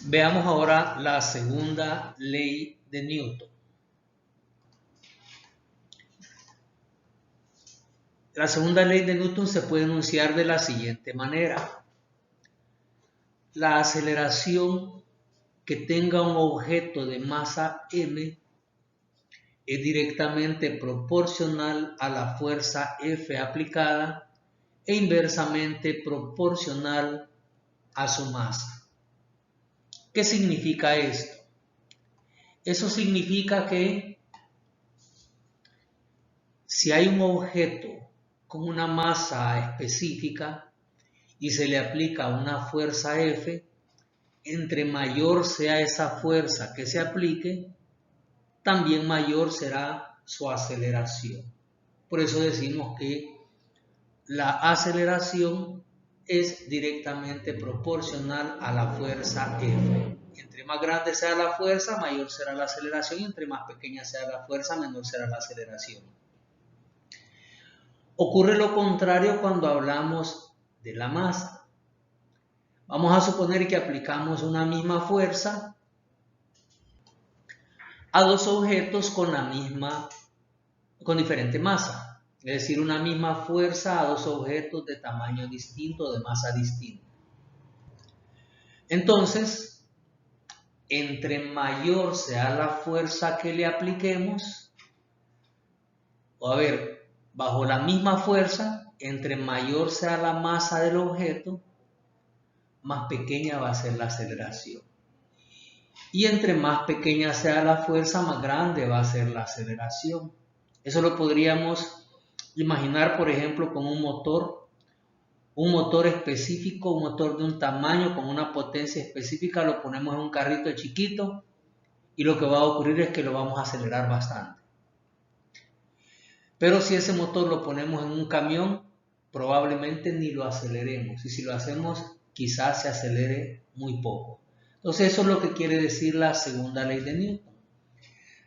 Veamos ahora la segunda ley de Newton. La segunda ley de Newton se puede enunciar de la siguiente manera. La aceleración que tenga un objeto de masa m es directamente proporcional a la fuerza F aplicada e inversamente proporcional a su masa. ¿Qué significa esto? Eso significa que si hay un objeto con una masa específica y se le aplica una fuerza F, entre mayor sea esa fuerza que se aplique, también mayor será su aceleración. Por eso decimos que la aceleración es directamente proporcional a la fuerza F. Entre más grande sea la fuerza, mayor será la aceleración, y entre más pequeña sea la fuerza, menor será la aceleración. Ocurre lo contrario cuando hablamos de la masa. Vamos a suponer que aplicamos una misma fuerza a dos objetos con diferente masa. Es decir, una misma fuerza a dos objetos de tamaño distinto, de masa distinta. Entonces, entre mayor sea la fuerza que le apliquemos, bajo la misma fuerza, entre mayor sea la masa del objeto, más pequeña va a ser la aceleración. Y entre más pequeña sea la fuerza, más grande va a ser la aceleración. Eso lo podríamos imaginar, por ejemplo, con un motor específico, un motor de un tamaño, con una potencia específica, lo ponemos en un carrito chiquito y lo que va a ocurrir es que lo vamos a acelerar bastante. Pero si ese motor lo ponemos en un camión, probablemente ni lo aceleremos. Y si lo hacemos, quizás se acelere muy poco. Entonces eso es lo que quiere decir la segunda ley de Newton.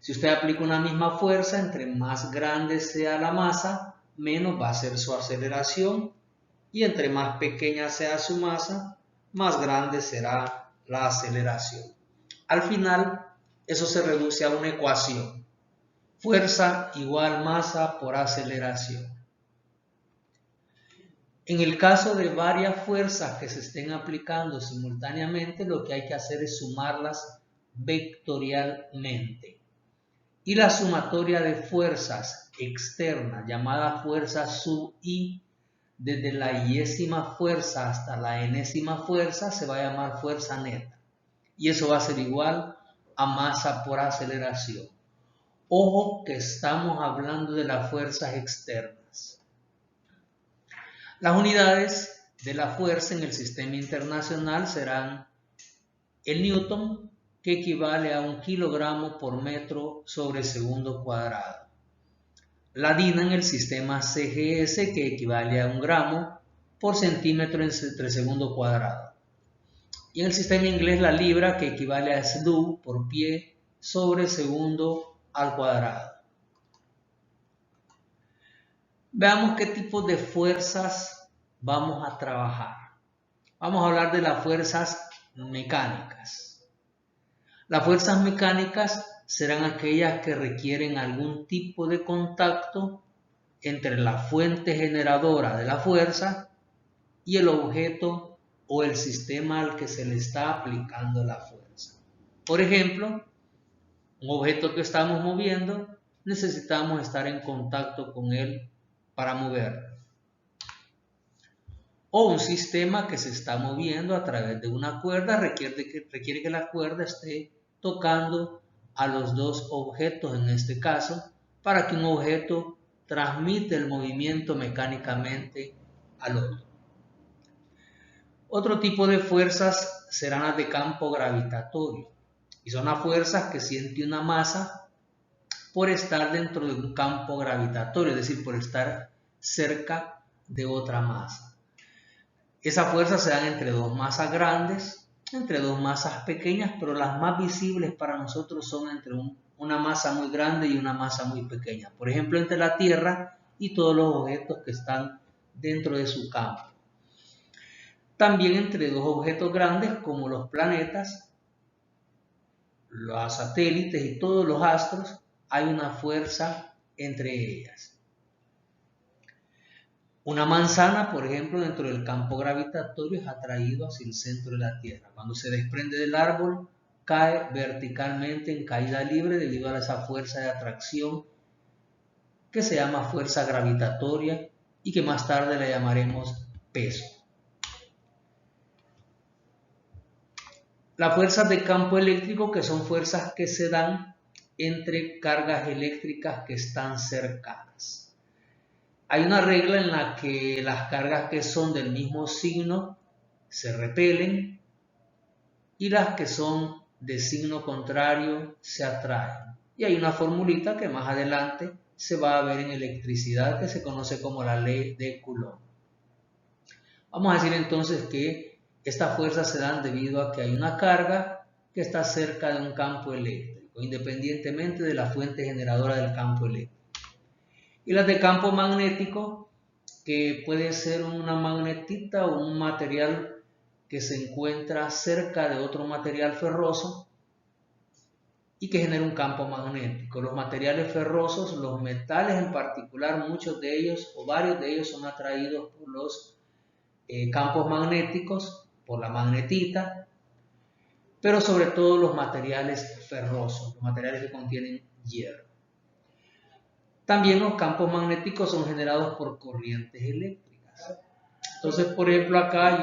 Si usted aplica una misma fuerza, entre más grande sea la masa, menos va a ser su aceleración. Y entre más pequeña sea su masa, más grande será la aceleración. Al final, eso se reduce a una ecuación. Fuerza igual masa por aceleración. En el caso de varias fuerzas que se estén aplicando simultáneamente, lo que hay que hacer es sumarlas vectorialmente. Y la sumatoria de fuerzas externas, llamada fuerza sub I, desde la yésima fuerza hasta la enésima fuerza, se va a llamar fuerza neta. Y eso va a ser igual a masa por aceleración. Ojo que estamos hablando de las fuerzas externas. Las unidades de la fuerza en el sistema internacional serán el newton, que equivale a 1 kilogramo por metro sobre segundo cuadrado. La DINA en el sistema CGS, que equivale a 1 gramo por centímetro entre segundo cuadrado. Y en el sistema inglés la libra, que equivale a SLU por pie sobre segundo al cuadrado. Veamos qué tipo de fuerzas vamos a trabajar. Vamos a hablar de las fuerzas mecánicas. Las fuerzas mecánicas serán aquellas que requieren algún tipo de contacto entre la fuente generadora de la fuerza y el objeto o el sistema al que se le está aplicando la fuerza. Por ejemplo, un objeto que estamos moviendo, necesitamos estar en contacto con él para moverlo. O un sistema que se está moviendo a través de una cuerda requiere que la cuerda esté tocando a los dos objetos en este caso, para que un objeto transmita el movimiento mecánicamente al otro. Otro tipo de fuerzas serán las de campo gravitatorio, y son las fuerzas que siente una masa por estar dentro de un campo gravitatorio, es decir, por estar cerca de otra masa. Esas fuerzas se dan entre dos masas grandes, entre dos masas pequeñas, pero las más visibles para nosotros son entre una masa muy grande y una masa muy pequeña. Por ejemplo, entre la Tierra y todos los objetos que están dentro de su campo. También entre dos objetos grandes como los planetas los satélites y todos los astros, hay una fuerza entre ellas. Una manzana, por ejemplo, dentro del campo gravitatorio es atraído hacia el centro de la Tierra. Cuando se desprende del árbol, cae verticalmente en caída libre debido a esa fuerza de atracción que se llama fuerza gravitatoria y que más tarde la llamaremos peso. Las fuerzas de campo eléctrico, que son fuerzas que se dan entre cargas eléctricas que están cercanas. Hay una regla en la que las cargas que son del mismo signo se repelen y las que son de signo contrario se atraen. Y hay una formulita que más adelante se va a ver en electricidad que se conoce como la ley de Coulomb. Vamos a decir entonces que estas fuerzas se dan debido a que hay una carga que está cerca de un campo eléctrico, independientemente de la fuente generadora del campo eléctrico. Y las de campo magnético, que puede ser una magnetita o un material que se encuentra cerca de otro material ferroso y que genera un campo magnético. Los materiales ferrosos, los metales en particular, muchos de ellos o varios de ellos son atraídos por los campos magnéticos, por la magnetita, pero sobre todo los materiales ferrosos, los materiales que contienen hierro. También los campos magnéticos son generados por corrientes eléctricas. Entonces, por ejemplo, acá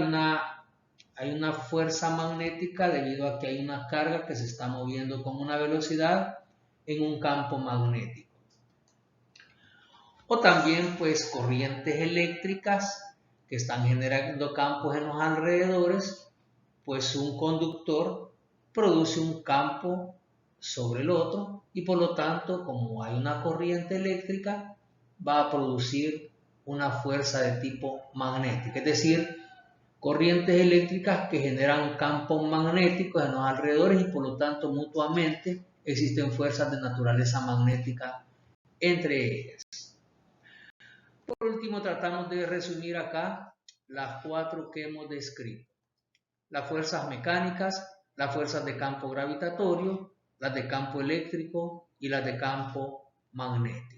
hay una fuerza magnética debido a que hay una carga que se está moviendo con una velocidad en un campo magnético. O también, pues, corrientes eléctricas que están generando campos en los alrededores, pues un conductor produce un campo sobre el otro y por lo tanto, como hay una corriente eléctrica, va a producir una fuerza de tipo magnético, es decir, corrientes eléctricas que generan campos magnéticos en los alrededores y por lo tanto mutuamente existen fuerzas de naturaleza magnética entre ellas. Por último, tratamos de resumir acá las 4 que hemos descrito: las fuerzas mecánicas, las fuerzas de campo gravitatorio, las de campo eléctrico y las de campo magnético.